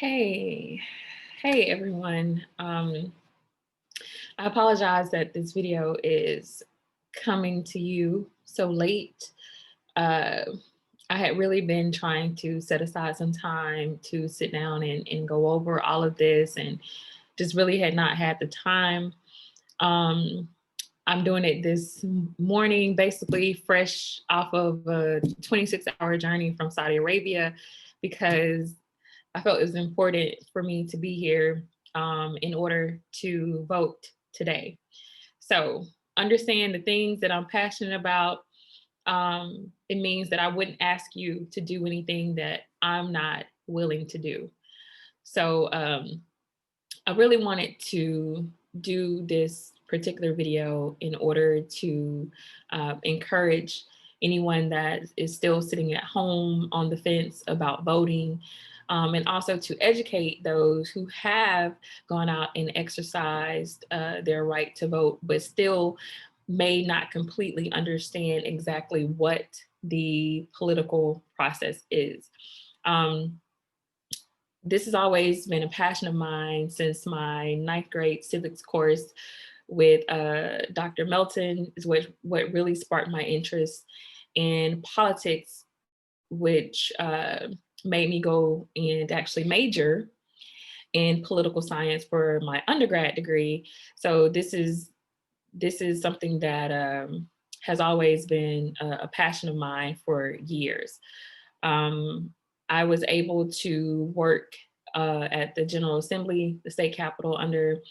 Hey, hey everyone. I apologize that this video is coming to you so late. Uh, I had really been trying to set aside some time to sit down and go over all of this and just really had not had the time. Um, I'm doing it this morning, basically fresh off of a 26-hour journey from Saudi Arabia because I felt it was important for me to be here in order to vote today. So understand the things that I'm passionate about. It means that I wouldn't ask you to do anything that I'm not willing to do. So I really wanted to do this particular video in order to encourage anyone that is still sitting at home on the fence about voting, and also to educate those who have gone out and exercised their right to vote, but still may not completely understand exactly what the political process is. Um, this has always been a passion of mine since my ninth grade civics course with Dr. Melton is what really sparked my interest in politics, which made me go and actually major in political science for my undergrad degree. So this is something that has always been a passion of mine for years. Um, I was able to work at the General Assembly, the state capitol, under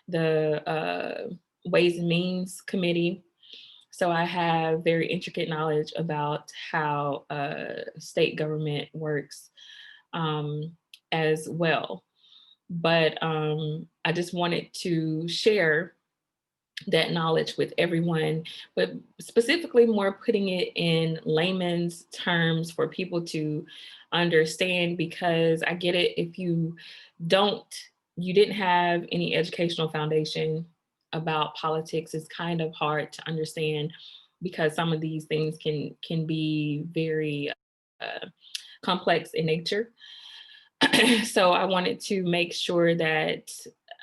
the Ways and Means Committee. So I have very intricate knowledge about how state government works as well. But I just wanted to share that knowledge with everyone, but specifically more putting it in layman's terms for people to understand, because I get it if don't, you didn't have any educational foundation about politics, it's kind of hard to understand because some of these things can be very complex in nature. So I wanted to make sure that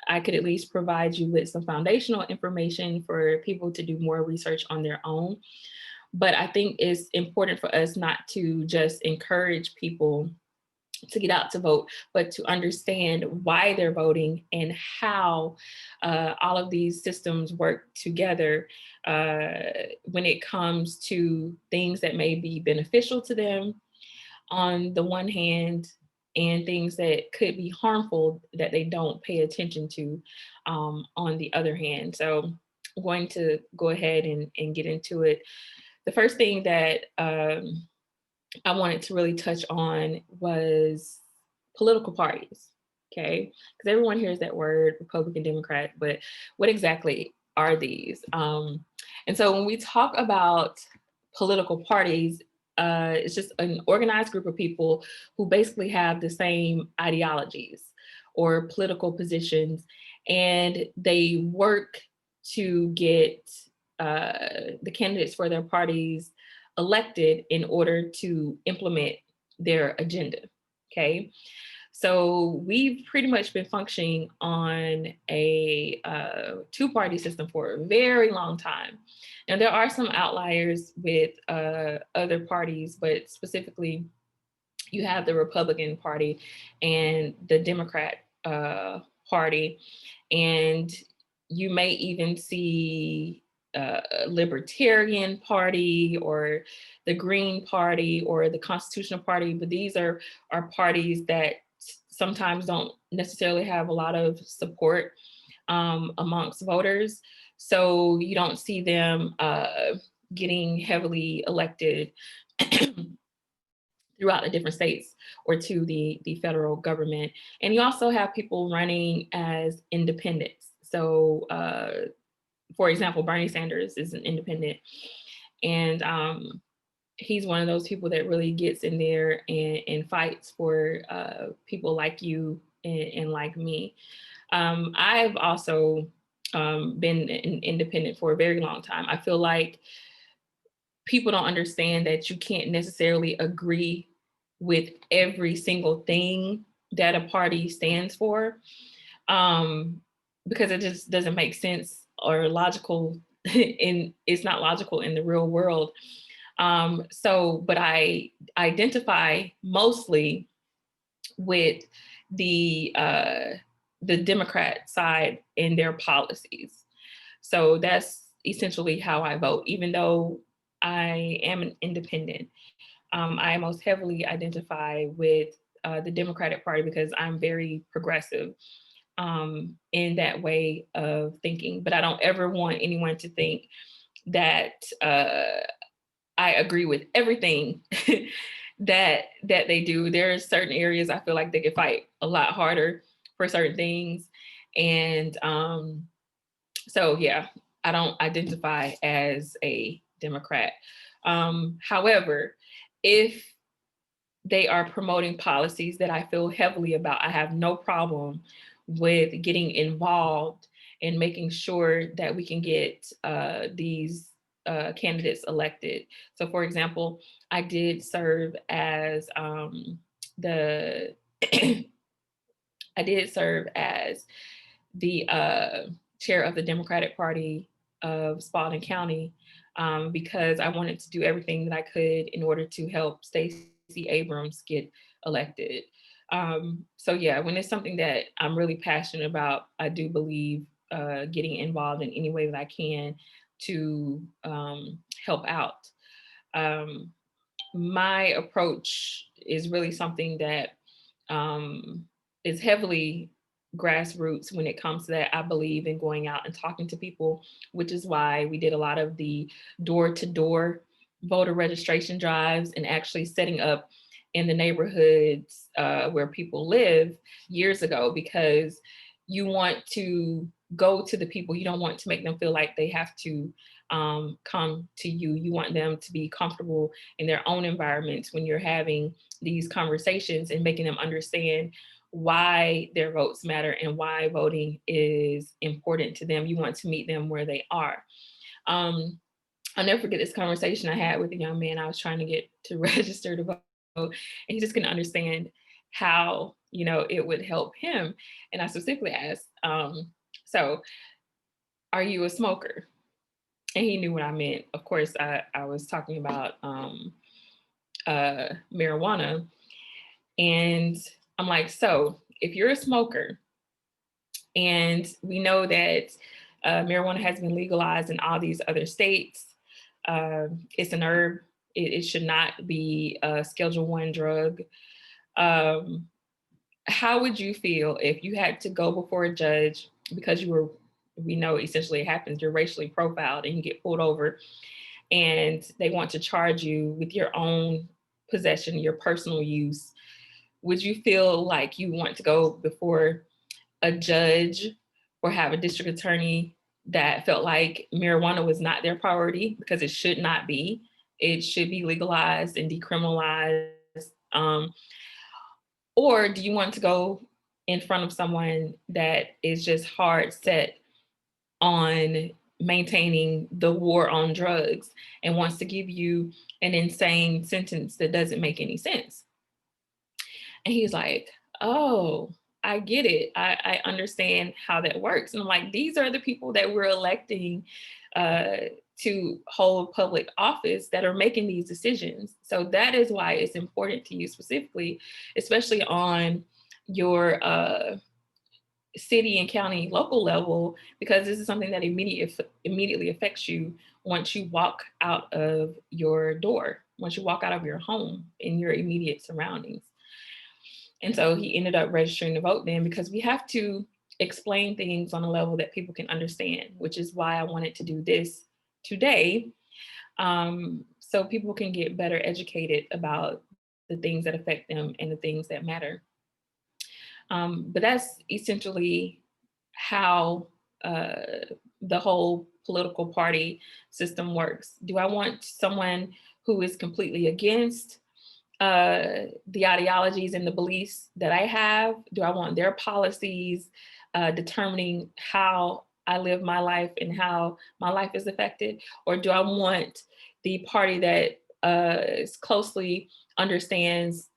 I could at least provide you with some foundational information for people to do more research on their own. But I think it's important for us not to just encourage people to get out to vote, but to understand why they're voting and how all of these systems work together when it comes to things that may be beneficial to them on the one hand, and things that could be harmful that they don't pay attention to on the other hand. So I'm going to go ahead and get into it. The first thing that I wanted to really touch on was political parties, okay? Because everyone hears that word, Republican, Democrat, but what exactly are these? And so when we talk about political parties, it's just an organized group of people who basically have the same ideologies or political positions, and they work to get the candidates for their parties elected in order to implement their agenda. Okay. So we've pretty much been functioning on a two-party system for a very long time. Now, there are some outliers with other parties, but specifically, you have the Republican Party and the Democrat Party, and you may even see a Libertarian Party or the Green Party or the Constitutional Party, but these are parties that sometimes don't necessarily have a lot of support amongst voters. So you don't see them getting heavily elected throughout the different states or to the federal government. And you also have people running as independents. So for example, Bernie Sanders is an independent, and he's one of those people that really gets in there and fights for people like you and like me. I've also been an independent for a very long time. I feel like people don't understand that you can't necessarily agree with every single thing that a party stands for, because it just doesn't make sense or logical it's not logical in the real world. But I identify mostly with the uh, the Democrat side in their policies. So that's essentially how I vote, even though I am an independent. I most heavily identify with the Democratic Party because I'm very progressive in that way of thinking. But I don't ever want anyone to think that I agree with everything that they do. There are certain areas I feel like they could fight a lot harder for certain things, and so yeah, I don't identify as a Democrat. However, if they are promoting policies that I feel heavily about, I have no problem with getting involved and making sure that we can get these candidates elected. So, for example, I did serve as the I did serve as the chair of the Democratic Party of Spalding County, because I wanted to do everything that I could in order to help Stacey Abrams get elected. So yeah, when it's something that I'm really passionate about, I do believe getting involved in any way that I can to help out. Um, my approach is really something that is heavily grassroots when it comes to that. I believe in going out and talking to people, which is why we did a lot of the door to door voter registration drives and actually setting up in the neighborhoods where people live years ago, because you want to go to the people. You don't want to make them feel like they have to come to you. You want them to be comfortable in their own environments when you're having these conversations and making them understand why their votes matter and why voting is important to them. You want to meet them where they are. I'll never forget this conversation I had with a young man I was trying to get to register to vote, and he just couldn't understand how, it would help him. And I specifically asked, so are you a smoker? And he knew what I meant. Of course, I was talking about marijuana. And I'm like, so if you're a smoker, and we know that marijuana has been legalized in all these other states, it's an herb. It should not be a Schedule One drug. Um, how would you feel if you had to go before a judge because we know essentially it happens, you're racially profiled and you get pulled over and they want to charge you with your own possession, your personal use? Would you feel like you want to go before a judge or have a district attorney that felt like marijuana was not their priority, because it should not be? It should be legalized and decriminalized. Or do you want to go in front of someone that is just hard set on maintaining the war on drugs and wants to give you an insane sentence that doesn't make any sense? And he's like, oh, I get it. I understand how that works. And I'm like, these are the people that we're electing to hold public office that are making these decisions. So that is why it's important to you specifically, especially on your city and county local level, because this is something that immediately affects you once you walk out of your door, once you walk out of your home in your immediate surroundings. And so he ended up registering to vote then, because we have to explain things on a level that people can understand, which is why I wanted to do this today, so people can get better educated about the things that affect them and the things that matter. But that's essentially how the whole political party system works. Do I want someone who is completely against the ideologies and the beliefs that I have? Do I want their policies determining how I live my life and how my life is affected? Or do I want the party that closely understands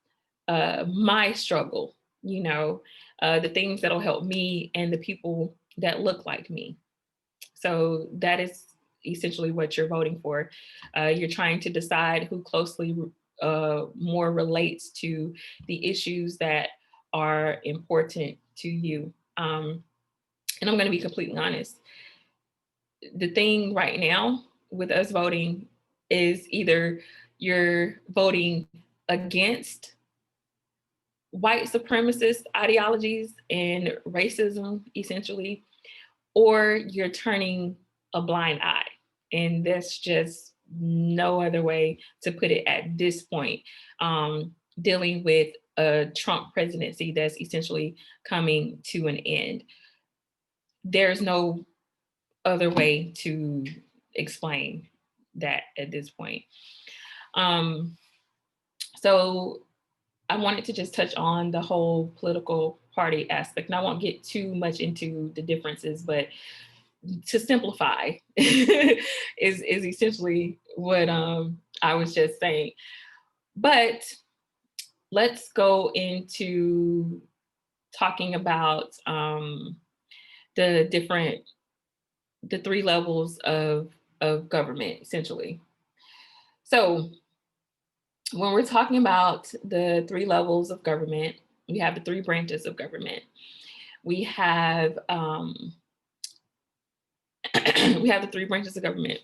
my struggle, the things that'll help me and the people that look like me. So that is essentially what you're voting for. You're trying to decide who closely more relates to the issues that are important to you. And I'm going to be completely honest. The thing right now with us voting is either you're voting against white supremacist ideologies and racism, essentially, or you're turning a blind eye. And that's just no other way to put it at this point, dealing with a Trump presidency that's essentially coming to an end. There's no other way to explain that at this point. So I wanted to just touch on the whole political party aspect. And I won't get too much into the differences, but to simplify is essentially what I was just saying. But let's go into talking about the three levels of government, essentially. So when we're talking about the three levels of government, we have the three branches of government. We have we have the three branches of government.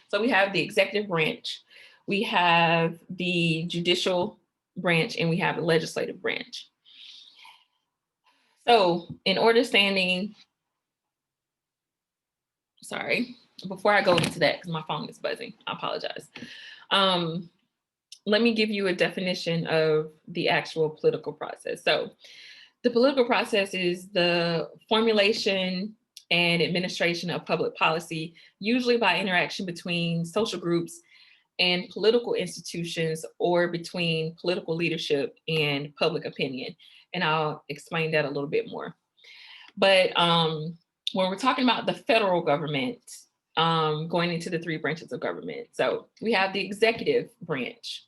So we have the executive branch, we have the judicial branch, and we have the legislative branch. So in order standing, sorry, before I go into that, because my phone is buzzing, I apologize. Let me give you a definition of the actual political process. So the political process is the formulation and administration of public policy, usually by interaction between social groups and political institutions, or between political leadership and public opinion. And I'll explain that a little bit more. But when we're talking about the federal government, going into the three branches of government. So we have the executive branch,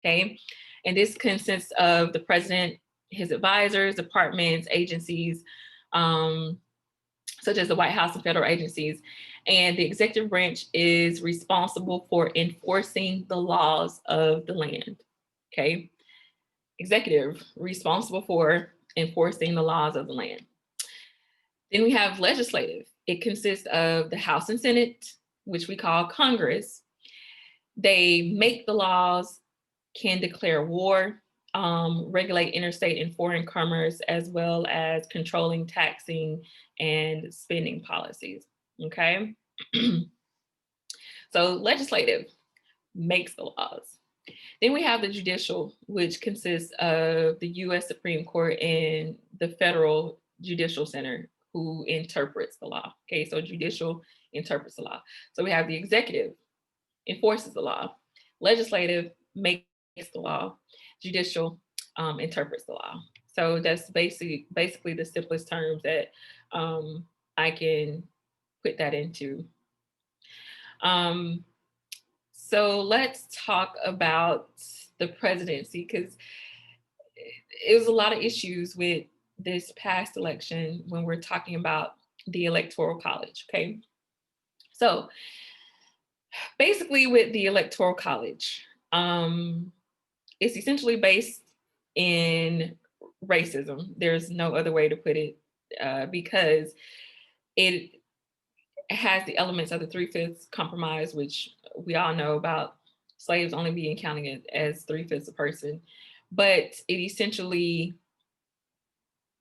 okay? And this consists of the president, his advisors, departments, agencies, such as the White House and federal agencies. And the executive branch is responsible for enforcing the laws of the land, okay? Executive, responsible for enforcing the laws of the land. Then we have legislative. It consists of the House and Senate, which we call Congress. They make the laws, can declare war, regulate interstate and foreign commerce, as well as controlling taxing and spending policies, okay? So legislative makes the laws. Then we have the judicial, which consists of the US Supreme Court and the Federal Judicial Center, who interprets the law, okay? So judicial interprets the law. So we have the executive, enforces the law. Legislative makes the law. Judicial interprets the law. So that's basically the simplest terms that I can put that into. So let's talk about the presidency, because it was a lot of issues with this past election when we're talking about the Electoral College, okay? So basically with the Electoral College, it's essentially based in racism. There's no other way to put it, because it has the elements of the 3/5 compromise, which we all know about slaves only being counted as 3/5 a person. But it essentially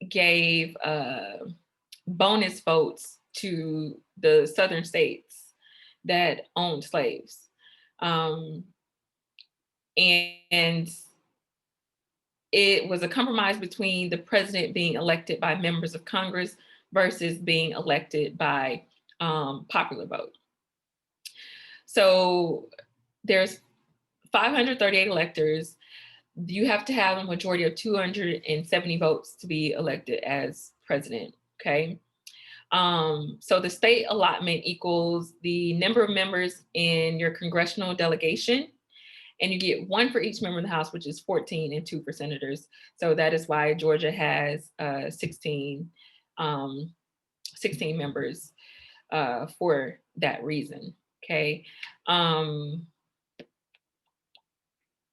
gave bonus votes to the southern states that owned slaves. And it was a compromise between the president being elected by members of Congress versus being elected by popular vote. So there's 538 electors. You have to have a majority of 270 votes to be elected as president, okay? So the state allotment equals the number of members in your congressional delegation And you get one for each member of the House, which is 14, and 2 for senators. So that is why Georgia has 16 members for that reason. Okay.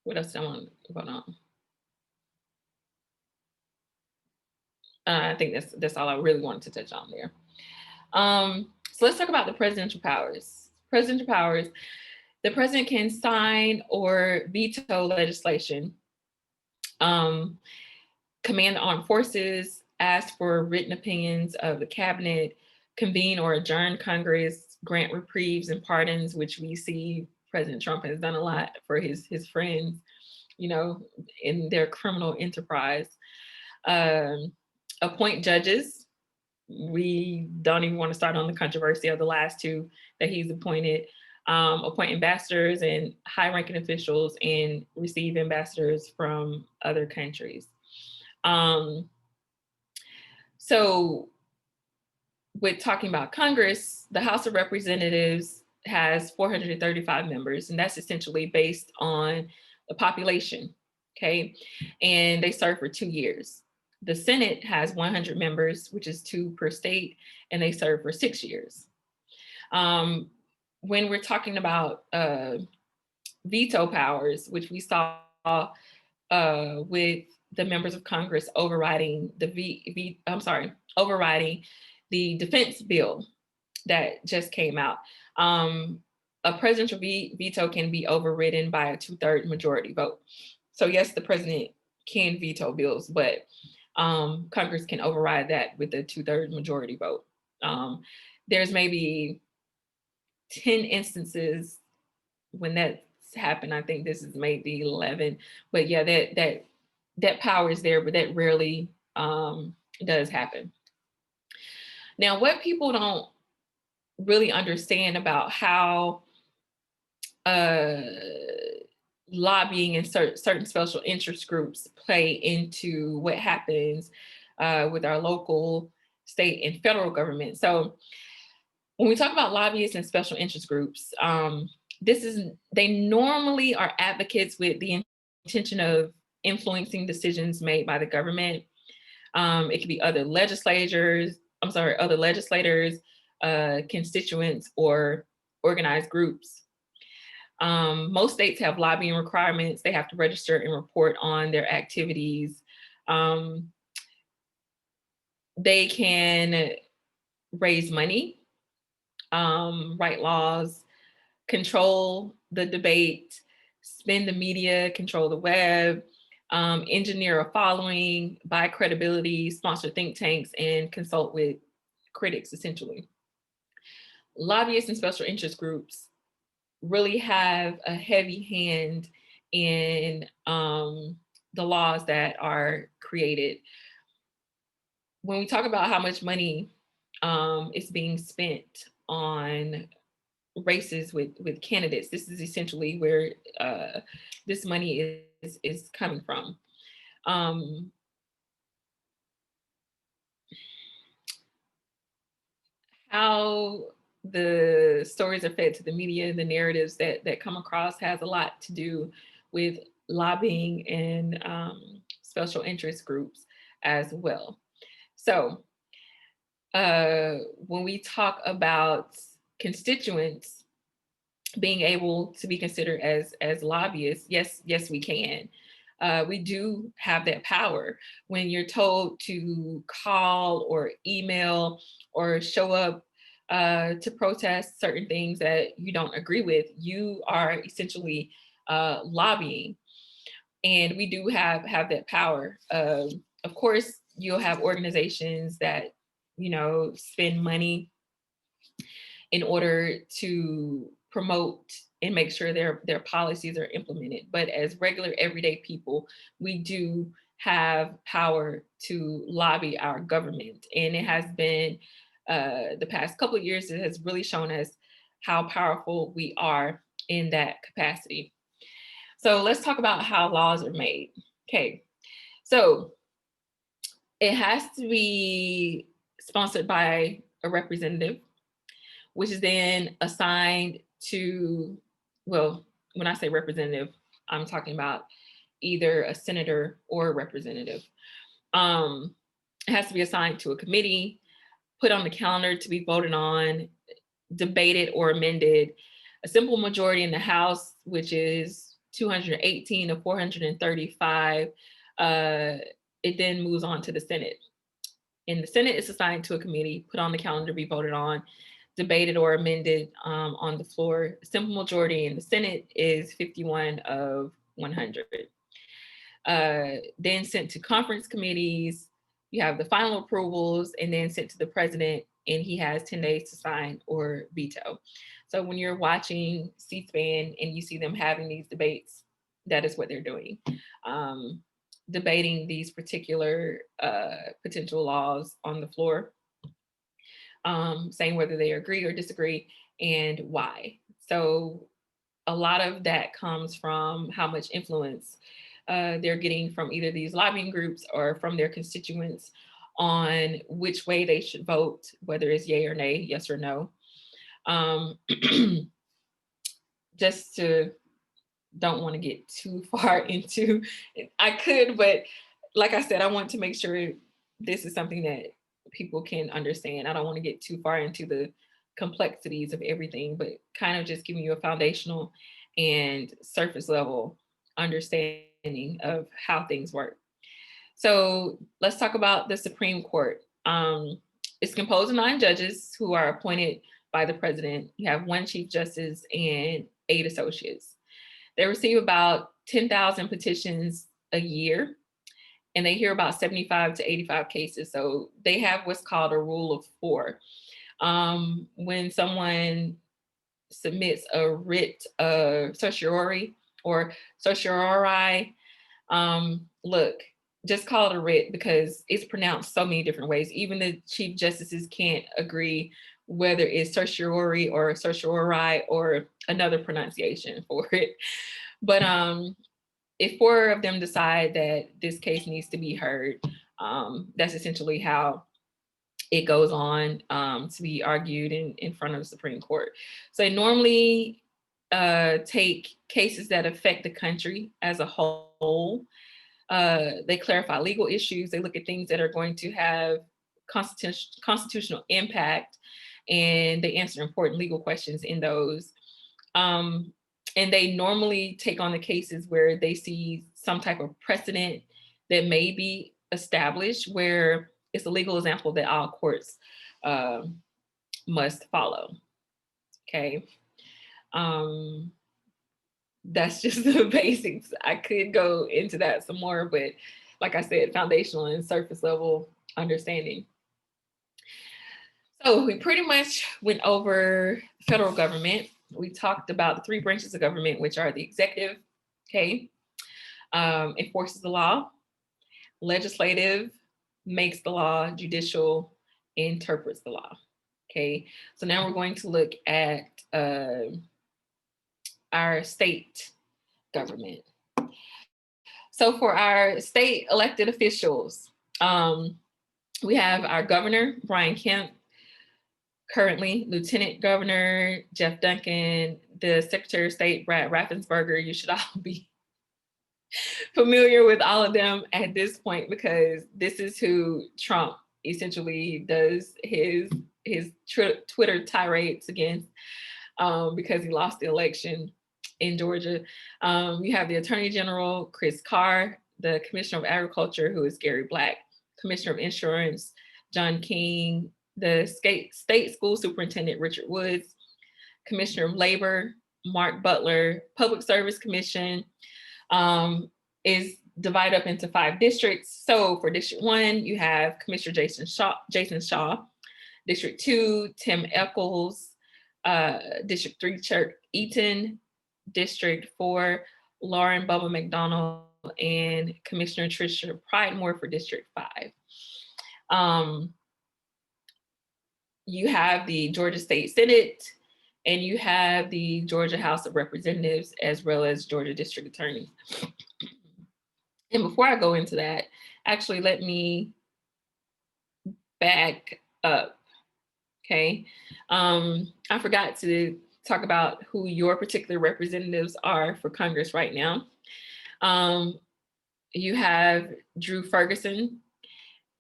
What else do I want to vote on? I think that's all I really wanted to touch on there. So let's talk about the presidential powers. Presidential powers. The president can sign or veto legislation, command the armed forces, ask for written opinions of the cabinet, convene or adjourn Congress, grant reprieves and pardons, which we see President Trump has done a lot for his friends, in their criminal enterprise. Appoint judges. We don't even want to start on the controversy of the last two that he's appointed. Appoint ambassadors and high-ranking officials and receive ambassadors from other countries. So with talking about Congress, the House of Representatives has 435 members, and that's essentially based on the population, okay? And they serve for 2 years. The Senate has 100 members, which is 2 per state, and they serve for 6 years. When we're talking about veto powers, which we saw with the members of Congress overriding overriding the defense bill that just came out. A presidential veto can be overridden by a 2/3 majority vote. So yes, the president can veto bills, but Congress can override that with a 2/3 majority vote. There's maybe 10 instances when that's happened. I think this is maybe 11, but yeah, that power is there, but that rarely does happen. Now, what people don't really understand about how lobbying and certain special interest groups play into what happens with our local, state, and federal government. So when we talk about lobbyists and special interest groups, they normally are advocates with the intention of influencing decisions made by the government. It could be other legislators, constituents, or organized groups. Most states have lobbying requirements. They have to register and report on their activities. They can raise money, write laws, control the debate, spin the media, control the web, engineer a following, buy credibility, sponsor think tanks, and consult with critics, essentially. Lobbyists and special interest groups really have a heavy hand in the laws that are created. When we talk about how much money is being spent on races with candidates, this is essentially where this money is coming from. How the stories are fed to the media, the narratives that come across has a lot to do with lobbying and special interest groups as well. So when we talk about constituents being able to be considered as lobbyists, yes, we can. We do have that power. When you're told to call or email or show up to protest certain things that you don't agree with, you are essentially lobbying. And we do have that power. Of course, you'll have organizations that, spend money in order to promote and make sure their policies are implemented. But as regular everyday people, we do have power to lobby our government. And it has been the past couple of years, it has really shown us how powerful we are in that capacity. So let's talk about how laws are made. Okay, so it has to be sponsored by a representative, which is then assigned to, well, when I say representative, I'm talking about either a senator or a representative. It has to be assigned to a committee, put on the calendar to be voted on, debated or amended. A simple majority in the House, which is 218 to 435, it then moves on to the Senate. In the Senate, it's assigned to a committee, put on the calendar to be voted on, debated or amended on the floor. Simple majority in the Senate is 51 of 100. Then sent to conference committees. You have the final approvals and then sent to the president, and he has 10 days to sign or veto. So when you're watching C-SPAN and you see them having these debates, that is what they're doing. Debating these particular potential laws on the floor, saying whether they agree or disagree and why. So a lot of that comes from how much influence they're getting from either these lobbying groups or from their constituents on which way they should vote, whether it's yay or nay, yes or no. Just to, don't want to get too far into, I could, but like I said, I want to make sure this is something that people can understand. I don't want to get too far into the complexities of everything, but kind of just giving you a foundational and surface level understanding of how things work. So let's talk about the Supreme Court. It's composed of 9 judges who are appointed by the president. You have 1 Chief Justice and 8 associates. They receive about 10,000 petitions a year, and they hear about 75 to 85 cases. So they have what's called a rule of 4. When someone submits a writ of certiorari or certiorari, look, just call it a writ because it's pronounced so many different ways. Even the Chief Justices can't agree whether it's certiorari or certiorari or another pronunciation for it. But if 4 of them decide that this case needs to be heard, that's essentially how it goes on to be argued in front of the Supreme Court. So they normally take cases that affect the country as a whole. They clarify legal issues. They look at things that are going to have constitutional impact, and they answer important legal questions in those. And they normally take on the cases where they see some type of precedent that may be established, where it's a legal example that all courts must follow. Okay. That's just the basics. I could go into that some more, but like I said, foundational and surface level understanding. So we pretty much went over federal government. We talked about the 3 branches of government, which are the executive, okay, enforces the law, legislative makes the law, judicial interprets the law, okay. So now we're going to look at our state government. So for our state elected officials, we have our governor, Brian Kemp, currently Lieutenant Governor Jeff Duncan, the Secretary of State, Brad Raffensperger. You should all be familiar with all of them at this point because this is who Trump essentially does his Twitter tirades against because he lost the election in Georgia. You have the Attorney General, Chris Carr, the Commissioner of Agriculture, who is Gary Black, Commissioner of Insurance, John King, the state school superintendent, Richard Woods, Commissioner of Labor, Mark Butler. Public Service Commission is divided up into 5 districts. So for District 1, you have Commissioner Jason Shaw. District 2, Tim Eccles. District 3, Chuck Eaton. District 4, Lauren Bubba McDonald, and Commissioner Tricia Pridemore for District 5. You have the Georgia State Senate, and you have the Georgia House of Representatives, as well as Georgia District Attorney. And before I go into that, actually, let me back up, okay? I forgot to talk about who your particular representatives are for Congress right now. You have Drew Ferguson,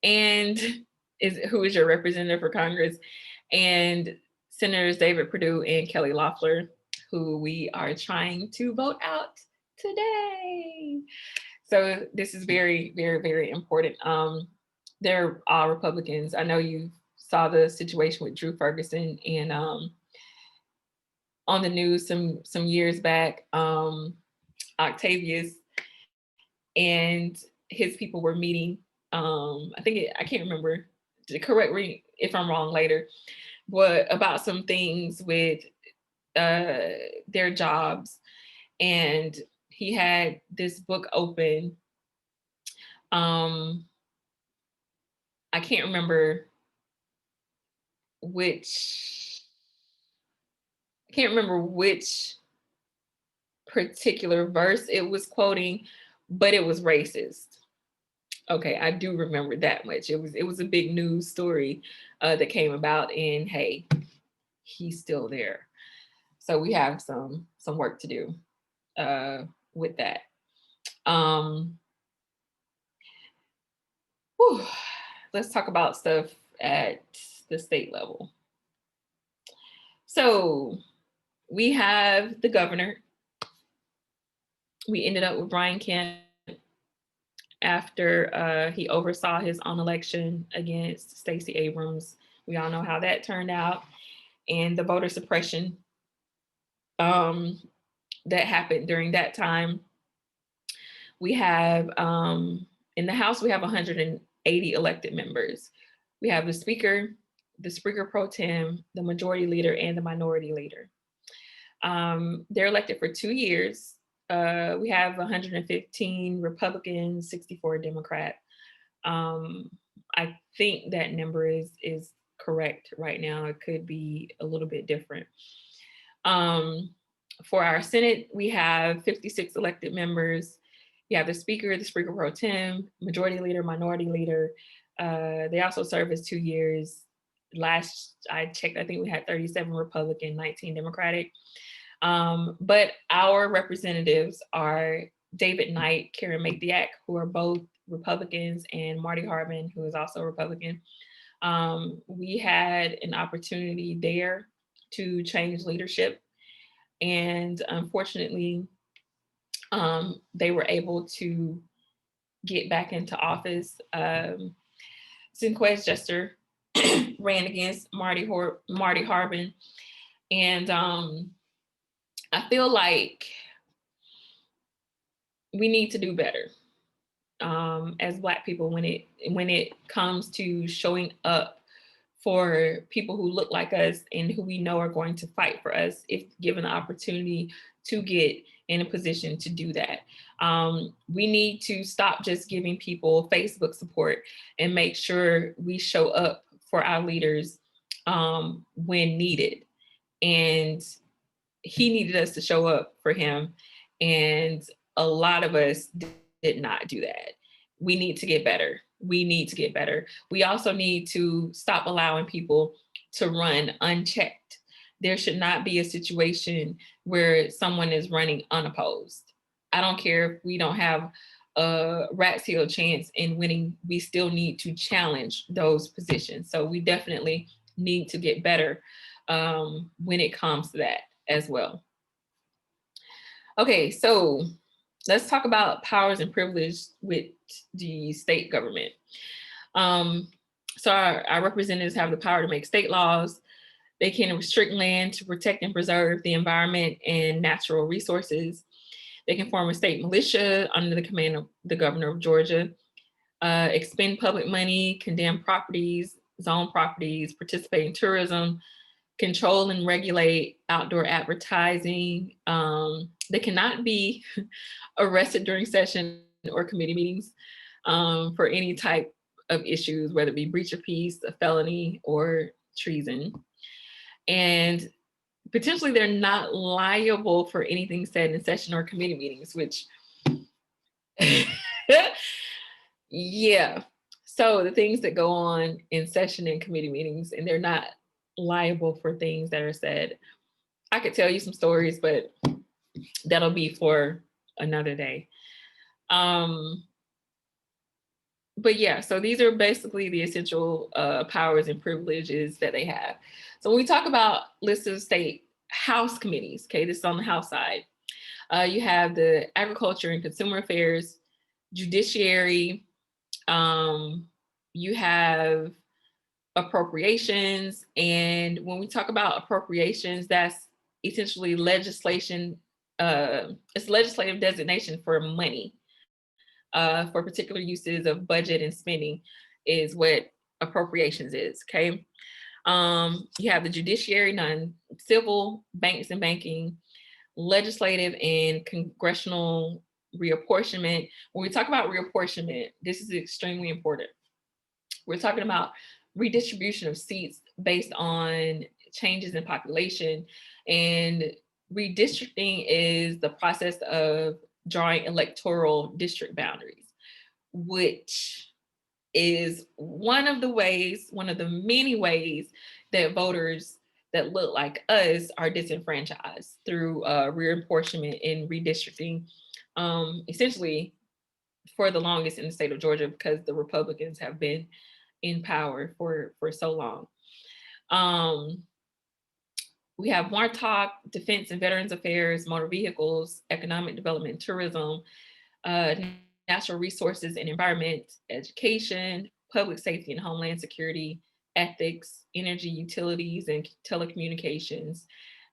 and who is your representative for Congress, and Senators David Perdue and Kelly Loeffler, who we are trying to vote out today. So this is very, very, very important. They're all Republicans. I know you saw the situation with Drew Ferguson and on the news some years back, Octavius and his people were meeting. I can't remember. Correct me if I'm wrong later, but about some things with their jobs, and he had this book open. I can't remember which. I can't remember which particular verse it was quoting, but it was racist. Okay, I do remember that much. It was a big news story that came about, and hey, he's still there. So we have some work to do with that. Let's talk about stuff at the state level. So we have the governor. We ended up with Brian Kemp after he oversaw his own election against Stacey Abrams. We all know how that turned out, and the voter suppression that happened during that time. We have in the House, we have 180 elected members. We have the Speaker Pro Tem, the Majority Leader, and the Minority Leader. They're elected for 2 years. We have 115 Republicans, 64 Democrat. I think that number is correct right now. It could be a little bit different. For our Senate, we have 56 elected members. You have the Speaker Pro Tem, Majority Leader, Minority Leader. They also serve as 2 years. Last I checked, I think we had 37 Republican, 19 Democratic. But our representatives are David Knight, Karen Maciak, who are both Republicans, and Marty Harbin, who is also a Republican. We had an opportunity there to change leadership, and unfortunately, they were able to get back into office. Sinquez Jester ran against Marty Harbin, and I feel like we need to do better as Black people when it comes to showing up for people who look like us and who we know are going to fight for us if given the opportunity to get in a position to do that. We need to stop just giving people Facebook support and make sure we show up for our leaders when needed. And he needed us to show up for him, and a lot of us did not do that. We need to get better. We need to get better. We also need to stop allowing people to run unchecked. There should not be a situation where someone is running unopposed. I don't care if we don't have a rat's heel chance in winning, we still need to challenge those positions. So we definitely need to get better when it comes to that as well. Okay, so let's talk about powers and privilege with the state government. So our representatives have the power to make state laws. They can restrict land to protect and preserve the environment and natural resources. They can form a state militia under the command of the governor of Georgia, expend public money, condemn properties, zone properties, participate in tourism, control and regulate outdoor advertising. They cannot be arrested during session or committee meetings for any type of issues, whether it be breach of peace, a felony, or treason. And potentially they're not liable for anything said in session or committee meetings, which, yeah. So the things that go on in session and committee meetings, and they're not liable for things that are said. I could tell you some stories, but that'll be for another day. But yeah, so these are basically the essential powers and privileges that they have. So when we talk about lists of state House committees, okay, this is on the House side. You have the Agriculture and Consumer Affairs, Judiciary, you have appropriations. And when we talk about appropriations, that's essentially legislation, it's legislative designation for money for particular uses of budget and spending is what appropriations is, okay? You have the judiciary, non-civil, banks and banking, legislative and congressional reapportionment. When we talk about reapportionment, this is extremely important. We're talking about redistribution of seats based on changes in population, and redistricting is the process of drawing electoral district boundaries, which is one of the many ways that voters that look like us are disenfranchised through reapportionment and redistricting, essentially for the longest in the state of Georgia because the Republicans have been in power for so long. We have MARTOC, Defense and Veterans Affairs, Motor Vehicles, Economic Development, Tourism, Natural Resources and Environment, Education, Public Safety and Homeland Security, Ethics, Energy, Utilities and Telecommunications,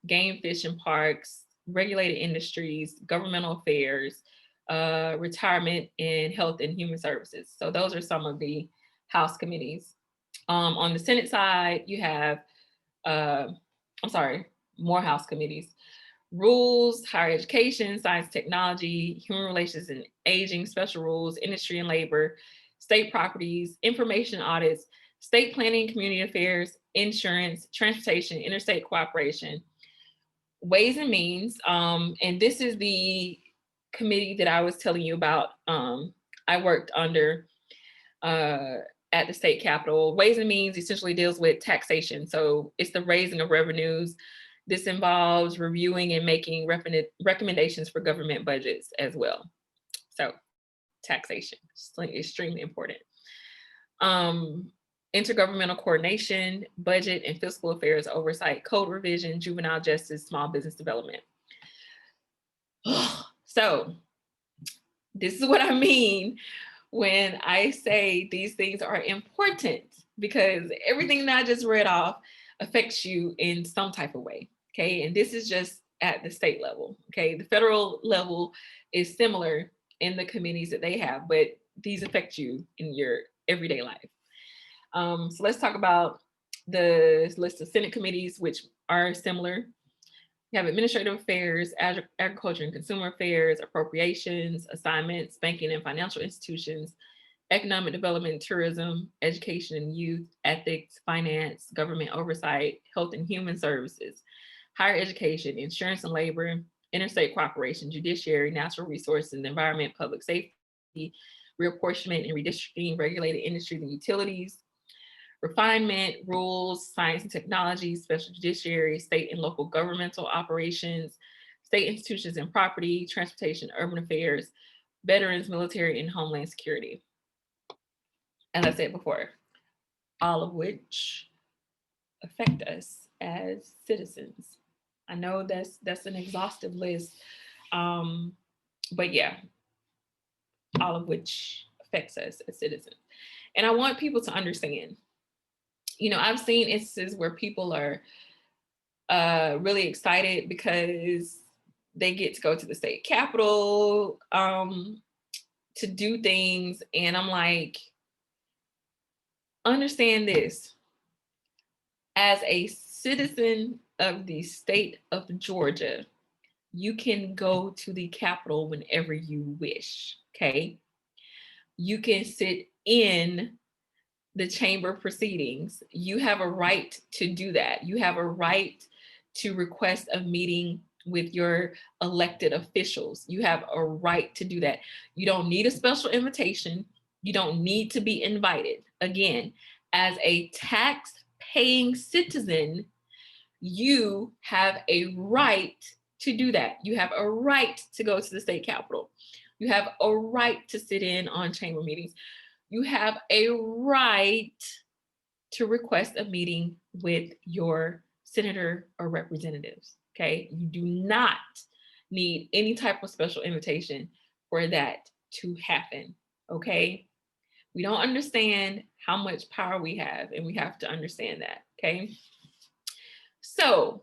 Game, Fish and Parks, Regulated Industries, Governmental Affairs, Retirement, and Health and Human Services. So those are some of the House committees. On the Senate side, you have, more House committees. Rules, Higher Education, Science, Technology, Human Relations and Aging, Special Rules, Industry and Labor, State Properties, Information Audits, State Planning, Community Affairs, Insurance, Transportation, Interstate Cooperation, Ways and Means, and this is the committee that I was telling you about. I worked under at the state capitol. Ways and Means essentially deals with taxation. So it's the raising of revenues. This involves reviewing and making recommendations for government budgets as well. So taxation is extremely important. Intergovernmental coordination, budget and fiscal affairs oversight, code revision, juvenile justice, small business development. So this is what I mean when I say these things are important, because everything that I just read off affects you in some type of way, okay? And this is just at the state level, okay? The federal level is similar in the committees that they have, but these affect you in your everyday life. So let's talk about the list of Senate committees, which are similar. You have Administrative Affairs, Agriculture and Consumer Affairs, Appropriations, Assignments, Banking and Financial Institutions, Economic Development, Tourism, Education and Youth, Ethics, Finance, Government Oversight, Health and Human Services, Higher Education, Insurance and Labor, Interstate Cooperation, Judiciary, Natural Resources and Environment, Public Safety, Reapportionment and Redistricting, Regulated Industries and Utilities, Refinement, Rules, Science and Technology, Special Judiciary, State and Local Governmental Operations, State Institutions and Property, Transportation, Urban Affairs, Veterans, Military, and Homeland Security. As I said before, all of which affect us as citizens. I know that's an exhaustive list, but yeah, all of which affects us as citizens. And I want people to understand, you know, I've seen instances where people are really excited because they get to go to the state capitol to do things. And I'm like, understand this. As a citizen of the state of Georgia, you can go to the capitol whenever you wish, okay? You can sit in the chamber proceedings. You have a right to do that. You have a right to request a meeting with your elected officials. You have a right to do that. You don't need a special invitation. You don't need to be invited. Again, as a tax-paying citizen, you have a right to do that. You have a right to go to the state capitol. You have a right to sit in on chamber meetings. You have a right to request a meeting with your senator or representatives, okay? You do not need any type of special invitation for that to happen, okay? We don't understand how much power we have, and we have to understand that, okay? So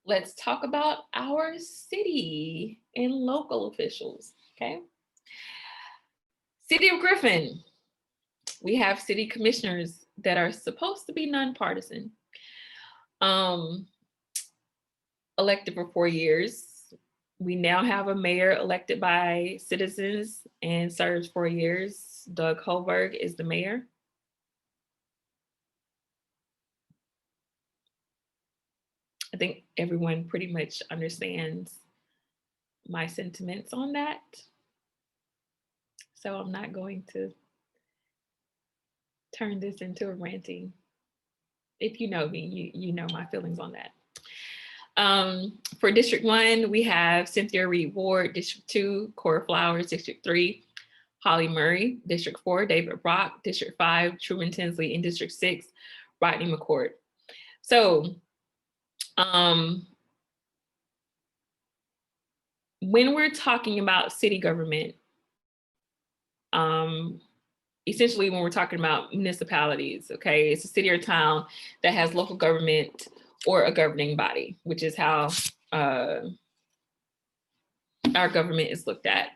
let's talk about our city and local officials, okay? City of Griffin, we have city commissioners that are supposed to be nonpartisan, elected for 4 years. We now have a mayor elected by citizens and serves 4 years. Doug Holberg is the mayor. I think everyone pretty much understands my sentiments on that. So I'm not going to turn this into a ranting. If you know me, you know my feelings on that. For District 1, we have Cynthia Reed Ward. District 2, Cora Flowers. District 3, Holly Murray. District 4, David Brock. District 5, Truman Tinsley. And District 6, Rodney McCord. So when we're talking about city government, essentially when we're talking about municipalities, okay, it's a city or town that has local government or a governing body, which is how our government is looked at.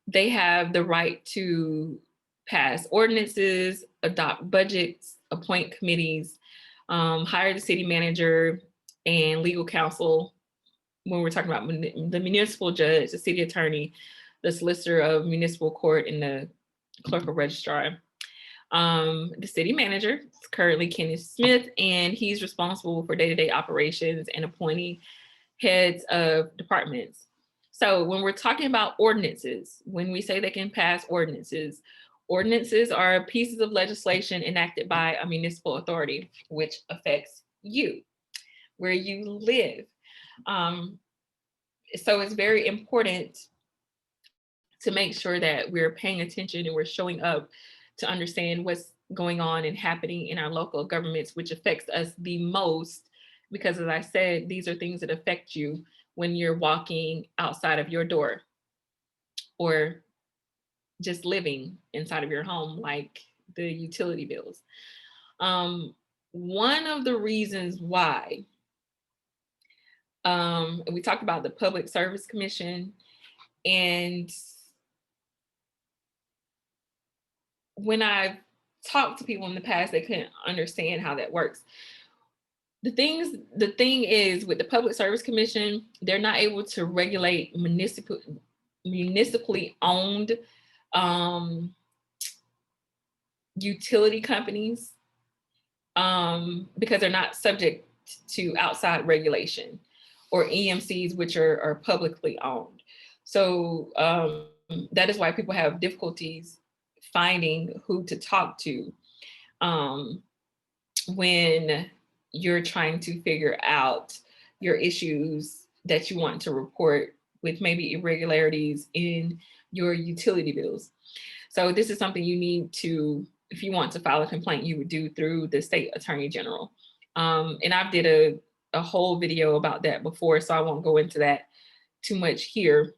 They have the right to pass ordinances, adopt budgets, appoint committees, hire the city manager and legal counsel. When we're talking about the municipal judge, the city attorney, the solicitor of municipal court, and the clerk of registrar. The city manager is currently Kenneth Smith, and he's responsible for day-to-day operations and appointing heads of departments. So when we're talking about ordinances, when we say they can pass ordinances, ordinances are pieces of legislation enacted by a municipal authority, which affects you, where you live. So it's very important to make sure that we're paying attention and we're showing up to understand what's going on and happening in our local governments, which affects us the most, because as I said, these are things that affect you when you're walking outside of your door or just living inside of your home, like the utility bills. One of the reasons why, we talked about the Public Service Commission, and when I've talked to people in the past, they couldn't understand how that works. The thing is with the Public Service Commission, they're not able to regulate municipally owned utility companies because they're not subject to outside regulation, or EMCs, which are publicly owned. So that is why people have difficulties finding who to talk to when you're trying to figure out your issues that you want to report with maybe irregularities in your utility bills. So this is something you need to, if you want to file a complaint, you would do through the state attorney general. And I've did a whole video about that before, so I won't go into that too much here.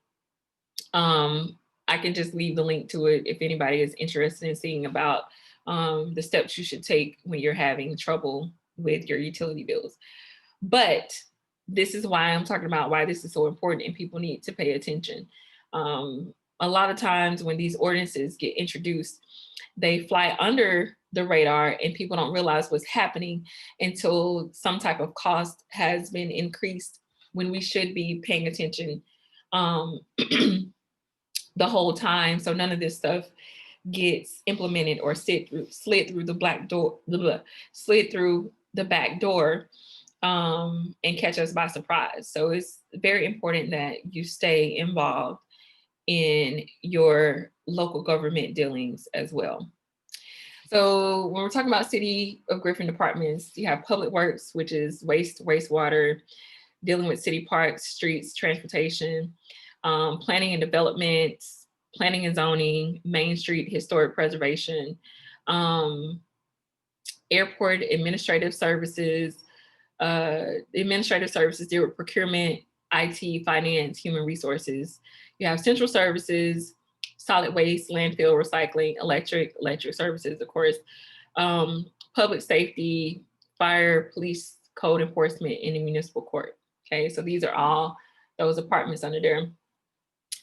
I can just leave the link to it if anybody is interested in seeing about the steps you should take when you're having trouble with your utility bills. But this is why I'm talking about why this is so important and people need to pay attention. A lot of times when these ordinances get introduced, they fly under the radar and people don't realize what's happening until some type of cost has been increased, when we should be paying attention the whole time. So none of this stuff gets implemented or slid through the back door and catch us by surprise. So it's very important that you stay involved in your local government dealings as well. So when we're talking about City of Griffin departments, you have Public Works, which is wastewater, dealing with city parks, streets, transportation. planning and development, planning and zoning, Main Street historic preservation, airport administrative services. Administrative services deal with procurement, IT, finance, human resources. You have central services, solid waste, landfill, recycling, electric services, of course, public safety, fire, police, code enforcement, and the municipal court. Okay, so these are all those departments under there.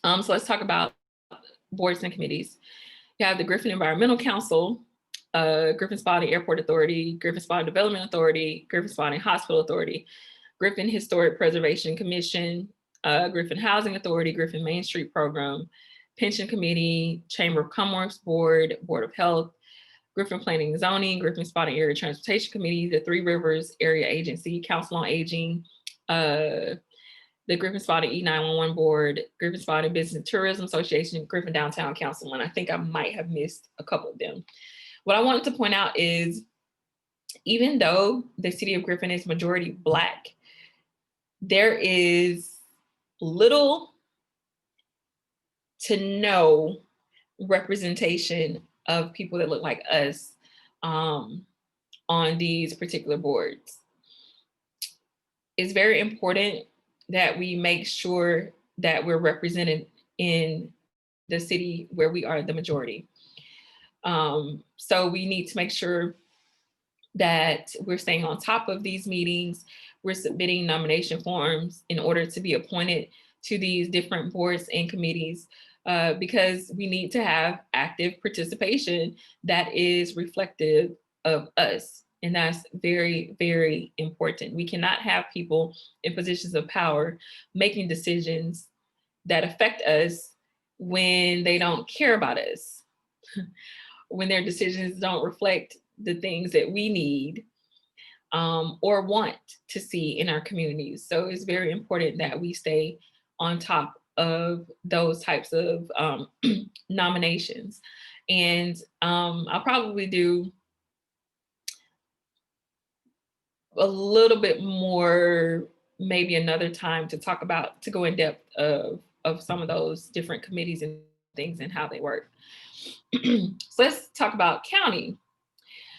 So let's talk about boards and committees. You have the Griffin Environmental Council, Griffin Spalding Airport Authority, Griffin Spalding Development Authority, Griffin Spalding Hospital Authority, Griffin Historic Preservation Commission, Griffin Housing Authority, Griffin Main Street Program, Pension Committee, Chamber of Commerce Board, Board of Health, Griffin Planning and Zoning, Griffin Spalding Area Transportation Committee, the Three Rivers Area Agency, Council on Aging, the Griffin Spalding E911 Board, Griffin Spalding Business and Tourism Association, Griffin Downtown Council, and I think I might have missed a couple of them. What I wanted to point out is, even though the city of Griffin is majority Black, there is little to no representation of people that look like us on these particular boards. It's very important that we make sure that we're represented in the city where we are the majority. So we need to make sure that we're staying on top of these meetings. We're submitting nomination forms in order to be appointed to these different boards and committees, because we need to have active participation that is reflective of us. And that's very, very important. We cannot have people in positions of power making decisions that affect us when they don't care about us, when their decisions don't reflect the things that we need or want to see in our communities. So it's very important that we stay on top of those types of nominations. And I'll probably do a little bit more, maybe another time, to talk about, to go in depth of some of those different committees and things and how they work. So let's talk about county.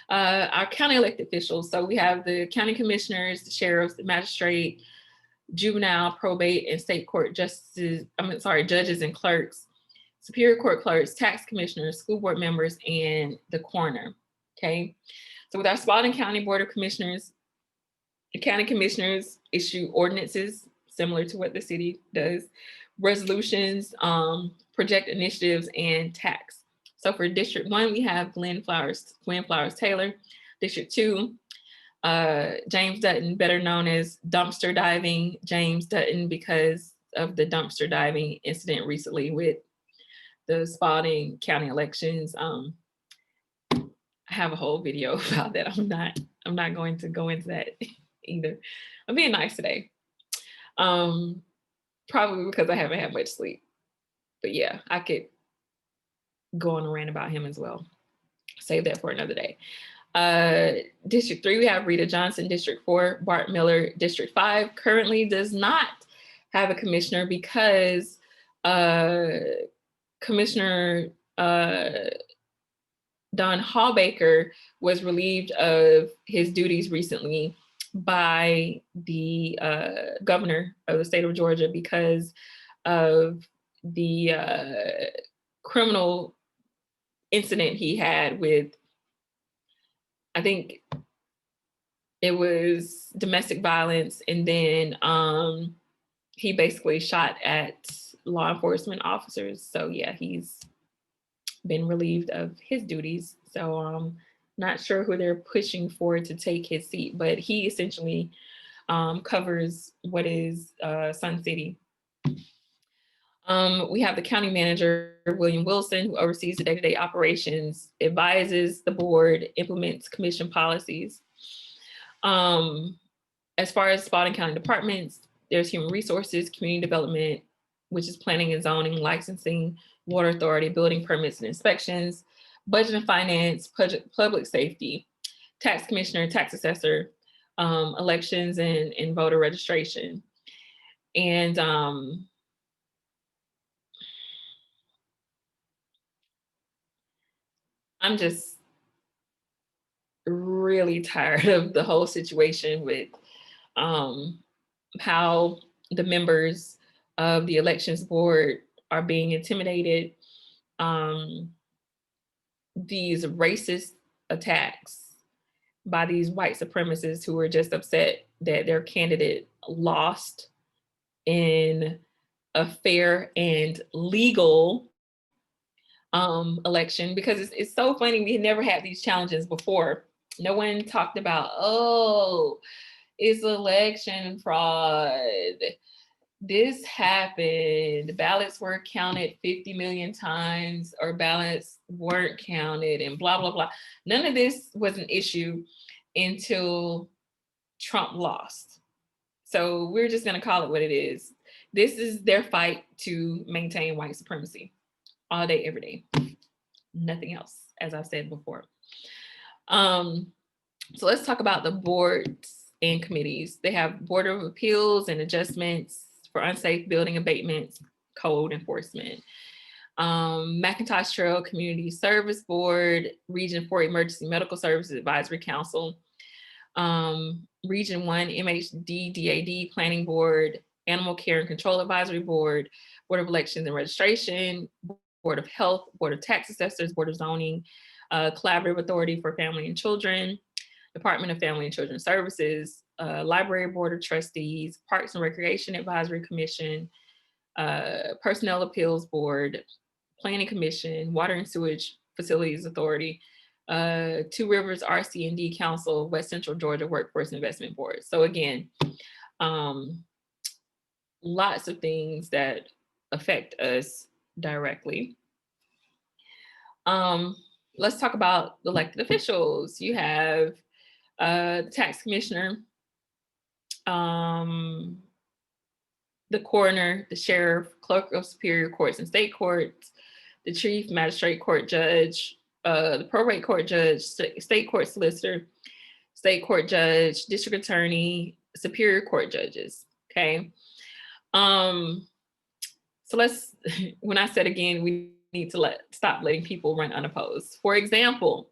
Our county elected officials. So we have the county commissioners, the sheriffs, the magistrate, juvenile, probate, and state court judges and clerks, superior court clerks, tax commissioners, school board members, and the coroner. Okay. So with our Spalding County Board of Commissioners, the county commissioners issue ordinances similar to what the city does, resolutions, project initiatives, and tax. So for District 1, we have Glenn Flowers Taylor. District 2, James Dutton, better known as Dumpster Diving James Dutton, because of the dumpster diving incident recently with the Spalding County elections. I have a whole video about that. I'm not going to go into that either. I'm being nice today. Probably because I haven't had much sleep. But yeah, I could go on a rant about him as well. Save that for another day. District 3, we have Rita Johnson. District 4, Bart Miller. District 5 currently does not have a commissioner because Commissioner Don Hallbaker was relieved of his duties recently by the governor of the state of Georgia because of the criminal incident he had with, I think it was domestic violence, and then he basically shot at law enforcement officers. So yeah, he's been relieved of his duties. So not sure who they're pushing for to take his seat, but he essentially covers what is Sun City. We have the county manager, William Wilson, who oversees the day-to-day operations, advises the board, implements commission policies. As far as Spalding County departments, there's human resources, community development, which is planning and zoning, licensing, water authority, building permits and inspections, budget and finance, public safety, tax commissioner, tax assessor, elections and voter registration. And I'm just really tired of the whole situation with um, how the members of the elections board are being intimidated. Um, these racist attacks by these white supremacists who are just upset that their candidate lost in a fair and legal election, because it's so funny. We had never had these challenges before. No one talked about, oh, it's election fraud. This happened. Ballots were counted 50 million times, or ballots weren't counted, and blah, blah, blah. None of this was an issue until Trump lost. So we're just going to call it what it is. This is their fight to maintain white supremacy all day, every day. Nothing else, as I've said before. So let's talk about the boards and committees. They have Board of Appeals and Adjustments for Unsafe Building Abatements, Code Enforcement. McIntosh Trail Community Service Board, Region 4 Emergency Medical Services Advisory Council, Region 1 MHD DAD Planning Board, Animal Care and Control Advisory Board, Board of Elections and Registration, Board of Health, Board of Tax Assessors, Board of Zoning, Collaborative Authority for Family and Children, Department of Family and Children Services, Library Board of Trustees, Parks and Recreation Advisory Commission, Personnel Appeals Board, Planning Commission, Water and Sewage Facilities Authority, Two Rivers RC&D Council, West Central Georgia Workforce Investment Board. So again, lots of things that affect us directly. Let's talk about elected officials. You have the tax commissioner, the coroner, the sheriff, clerk of superior courts and state courts, the chief magistrate court judge, the probate court judge, state court solicitor, state court judge, district attorney, superior court judges. Okay. So let's, when I said again, we need to stop letting people run unopposed. For example,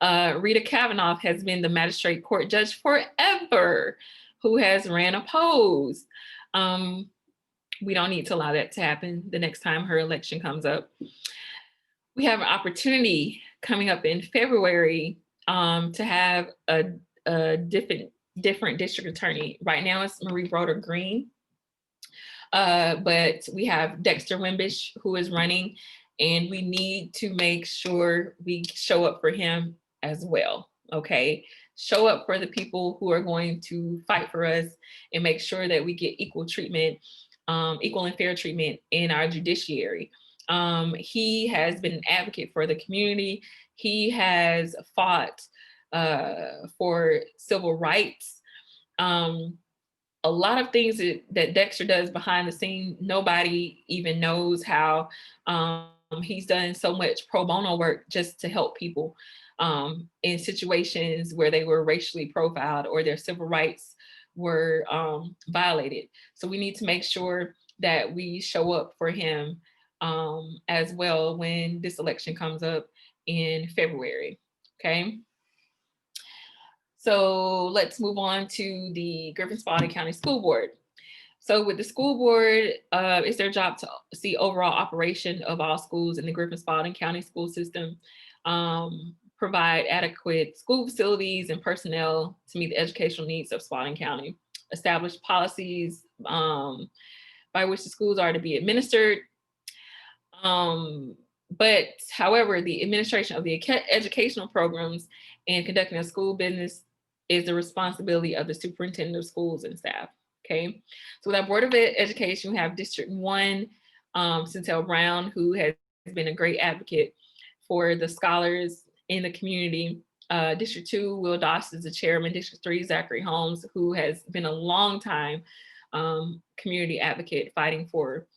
Rita Kavanaugh has been the magistrate court judge forever, who has ran opposed. We don't need to allow that to happen the next time her election comes up. We have an opportunity coming up in February to have a different district attorney. Right now it's Marie Broder Green, but we have Dexter Wimbish who is running, and we need to make sure we show up for him as well, okay? Show up for the people who are going to fight for us and make sure that we get equal treatment, equal and fair treatment in our judiciary. He has been an advocate for the community. He has fought for civil rights. A lot of things that Dexter does behind the scenes, nobody even knows how. He's done so much pro bono work just to help people in situations where they were racially profiled or their civil rights were violated. So we need to make sure that we show up for him as well when this election comes up in February, okay? So let's move on to the Griffin-Spalding County School Board. So with the school board, it's their job to see overall operation of all schools in the Griffin-Spalding County school system, provide adequate school facilities and personnel to meet the educational needs of Spalding County, establish policies by which the schools are to be administered. But however, the administration of the educational programs and conducting a school business is the responsibility of the superintendent of schools and staff. Okay, so with our Board of Education, we have District 1, Centel Brown, who has been a great advocate for the scholars in the community. District 2, Will Doss is the chairman. District 3, Zachary Holmes, who has been a long time community advocate fighting for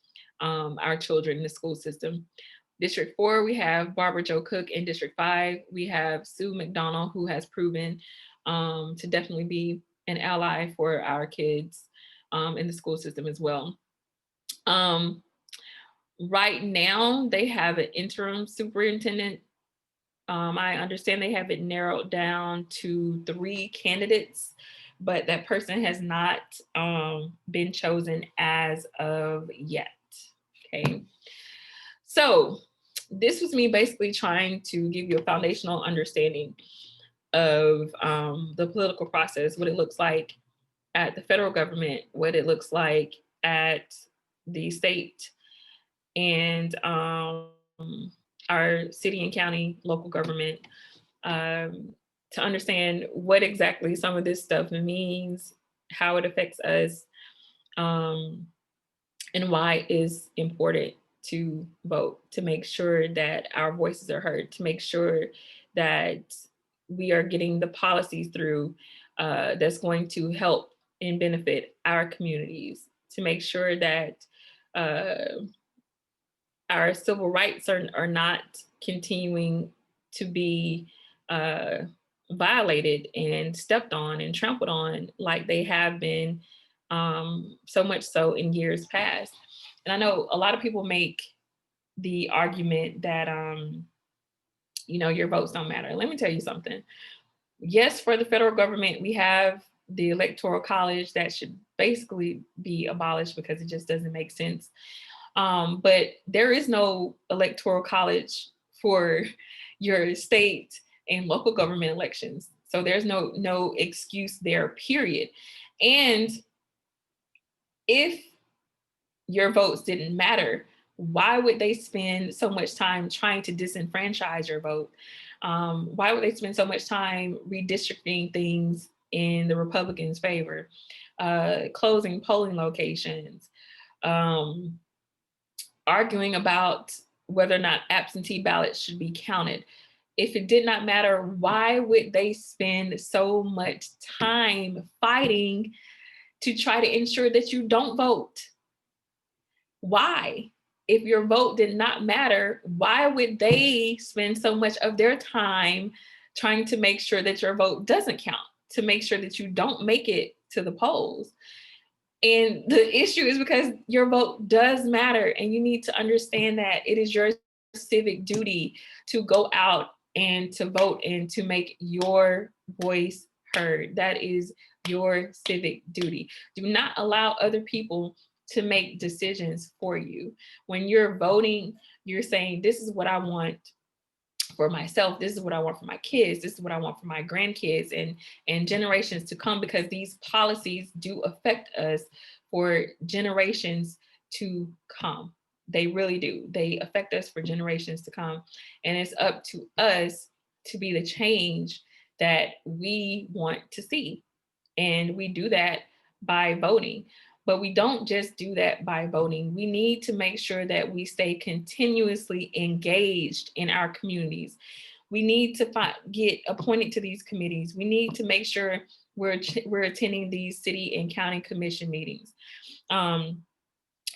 our children in the school system. District 4, we have Barbara Jo Cook. In District 5, we have Sue McDonald, who has proven to definitely be an ally for our kids in the school system as well. Right now, they have an interim superintendent I understand they have it narrowed down to 3 candidates, but that person has not been chosen as of yet. Okay. So this was me basically trying to give you a foundational understanding of the political process, what it looks like at the federal government, what it looks like at the state and our city and county local government, to understand what exactly some of this stuff means, how it affects us, um, and why it is important to vote, to make sure that our voices are heard, to make sure that we are getting the policies through that's going to help and benefit our communities, to make sure that uh, our civil rights are not continuing to be uh, violated and stepped on and trampled on like they have been, so much so in years past. And I know a lot of people make the argument that, your votes don't matter. Let me tell you something. Yes, for the federal government, we have the electoral college that should basically be abolished because it just doesn't make sense. But there is no electoral college for your state and local government elections. So there's no excuse there, period. And if your votes didn't matter, why would they spend so much time trying to disenfranchise your vote? Why would they spend so much time redistricting things in the Republicans' favor, closing polling locations, um, arguing about whether or not absentee ballots should be counted? If it did not matter, why would they spend so much time fighting to try to ensure that you don't vote? Why? If your vote did not matter, why would they spend so much of their time trying to make sure that your vote doesn't count, to make sure that you don't make it to the polls? And the issue is because your vote does matter, and you need to understand that it is your civic duty to go out and to vote and to make your voice heard. That is your civic duty. Do not allow other people to make decisions for you. When you're voting, you're saying, this is what I want for myself, this is what I want for my kids, this is what I want for my grandkids and generations to come, because these policies do affect us for generations to come. They really do. They affect us for generations to come. And it's up to us to be the change that we want to see. And we do that by voting. But we don't just do that by voting. We need to make sure that we stay continuously engaged in our communities. We need to get appointed to these committees. We need to make sure we're attending these city and county commission meetings.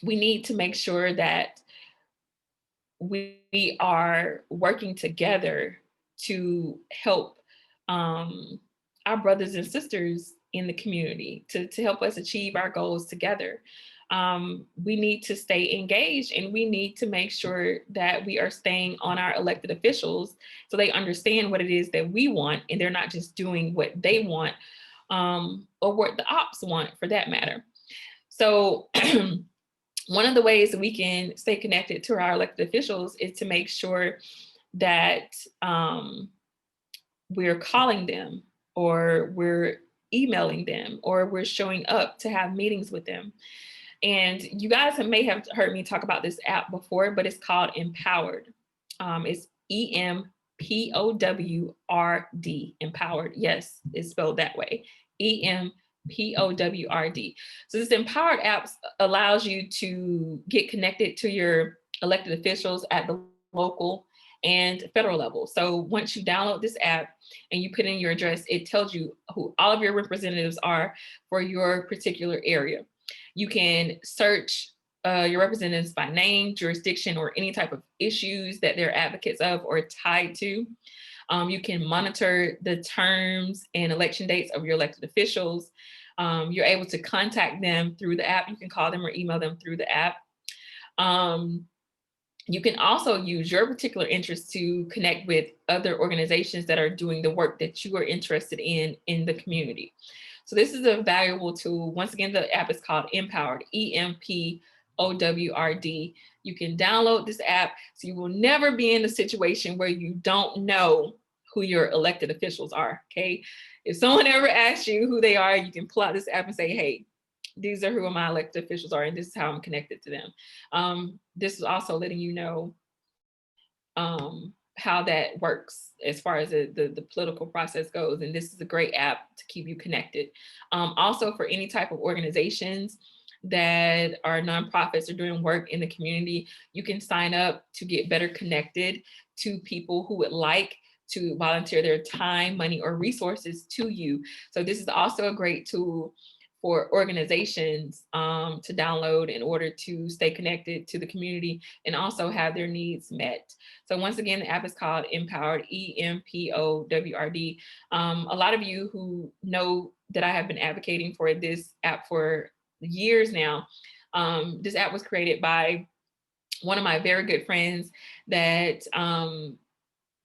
We need to make sure that we are working together to help our brothers and sisters in the community, to help us achieve our goals together. We need to stay engaged, and we need to make sure that we are staying on our elected officials so they understand what it is that we want, and they're not just doing what they want, or what the ops want for that matter. So one of the ways that we can stay connected to our elected officials is to make sure that we're calling them, or we're emailing them, or we're showing up to have meetings with them. And you guys may have heard me talk about this app before, but it's called Empowered. It's EMPOWRD, Empowered. Yes, it's spelled that way. EMPOWRD. So this Empowered app allows you to get connected to your elected officials at the local and federal level. So once you download this app and you put in your address, it tells you who all of your representatives are for your particular area. You can search your representatives by name, jurisdiction, or any type of issues that they're advocates of or tied to. You can monitor the terms and election dates of your elected officials. You're able to contact them through the app. You can call them or email them through the app. You can also use your particular interest to connect with other organizations that are doing the work that you are interested in the community. So this is a valuable tool. Once again, the app is called Empowered, EMPOWRD. You can download this app so you will never be in a situation where you don't know who your elected officials are, okay? If someone ever asks you who they are, you can pull out this app and say, hey, these are who my elected officials are, and this is how I'm connected to them. This is also letting you know how that works as far as the political process goes. And this is a great app to keep you connected. Also for any type of organizations that are nonprofits or doing work in the community, you can sign up to get better connected to people who would like to volunteer their time, money, or resources to you. So this is also a great tool for organizations to download in order to stay connected to the community and also have their needs met. So once again, the app is called Empowered, EMPOWRD. A lot of you who know that I have been advocating for this app for years now. This app was created by one of my very good friends that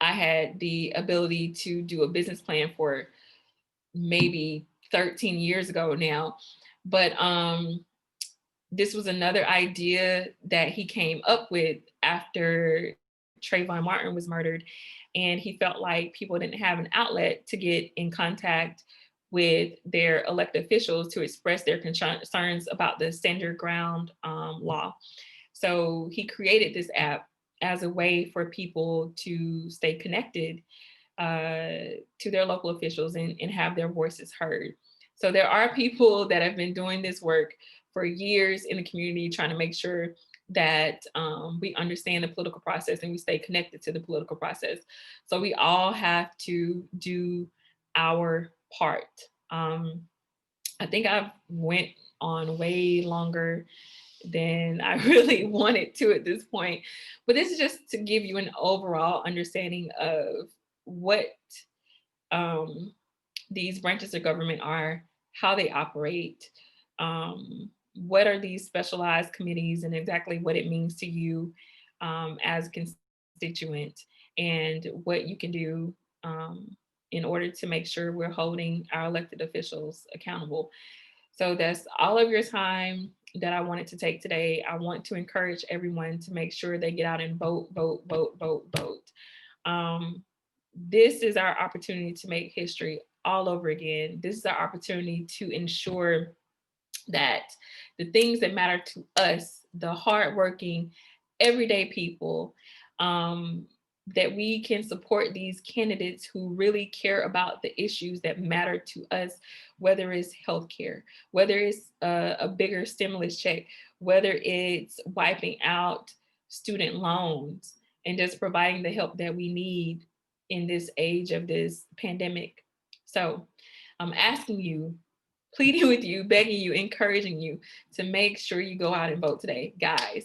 I had the ability to do a business plan for maybe 13 years ago now. But this was another idea that he came up with after Trayvon Martin was murdered. And he felt like people didn't have an outlet to get in contact with their elected officials to express their concerns about the stand your ground law. So he created this app as a way for people to stay connected to their local officials and have their voices heard. So there are people that have been doing this work for years in the community, trying to make sure that we understand the political process and we stay connected to the political process. So we all have to do our part. I think I've went on way longer than I really wanted to at this point. But this is just to give you an overall understanding of what um, these branches of government are, how they operate, what are these specialized committees, and exactly what it means to you as a constituent, and what you can do in order to make sure we're holding our elected officials accountable. So that's all of your time that I wanted to take today. I want to encourage everyone to make sure they get out and vote, vote, vote, vote, vote. This is our opportunity to make history all over again. This is our opportunity to ensure that the things that matter to us, the hardworking, everyday people, that we can support these candidates who really care about the issues that matter to us, whether it's healthcare, whether it's a bigger stimulus check, whether it's wiping out student loans and just providing the help that we need in this age of this pandemic. So I'm asking you, pleading with you, begging you, encouraging you to make sure you go out and vote today. Guys,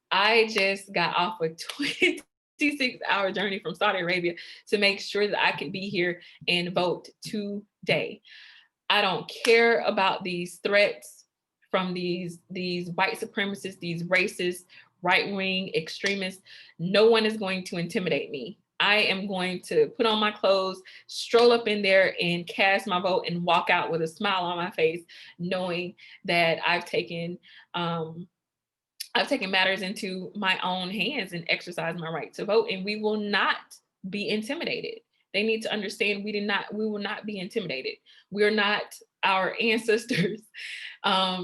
I just got off a 26-hour journey from Saudi Arabia to make sure that I could be here and vote today. I don't care about these threats from these white supremacists, these racist, right-wing extremists. No one is going to intimidate me. I am going to put on my clothes, stroll up in there and cast my vote and walk out with a smile on my face, knowing that I've taken matters into my own hands and exercise my right to vote, and we will not be intimidated. They need to understand we will not be intimidated. We're not our ancestors.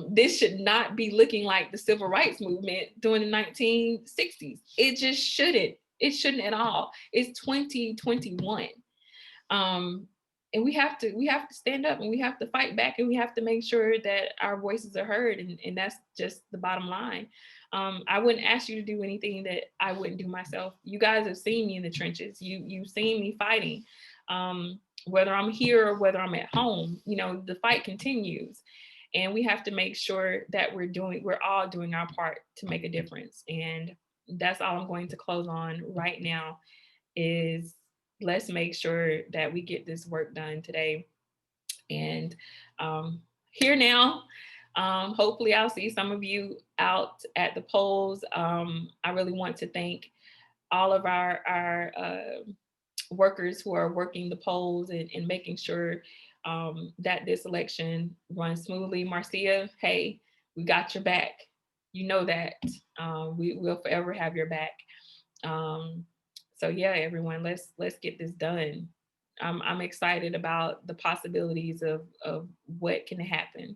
This should not be looking like the civil rights movement during the 1960s. It just shouldn't. It shouldn't at all. It's 2021. And we have to stand up and we have to fight back and we have to make sure that our voices are heard. And that's just the bottom line. I wouldn't ask you to do anything that I wouldn't do myself. You guys have seen me in the trenches. You've seen me fighting. Whether I'm here or whether I'm at home, the fight continues. And we have to make sure that we're all doing our part to make a difference. And that's all I'm going to close on right now is let's make sure that we get this work done today. And here now, Hopefully I'll see some of you out at the polls. I really want to thank all of our workers who are working the polls and making sure that this election runs smoothly. Marcia, hey, we got your back. You know that. We will forever have your back. Um, so yeah, everyone, let's get this done. I'm excited about the possibilities of what can happen.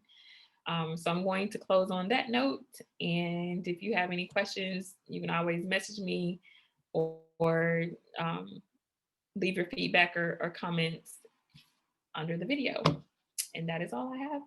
So I'm going to close on that note. And if you have any questions, you can always message me or leave your feedback or comments under the video. And that is all I have.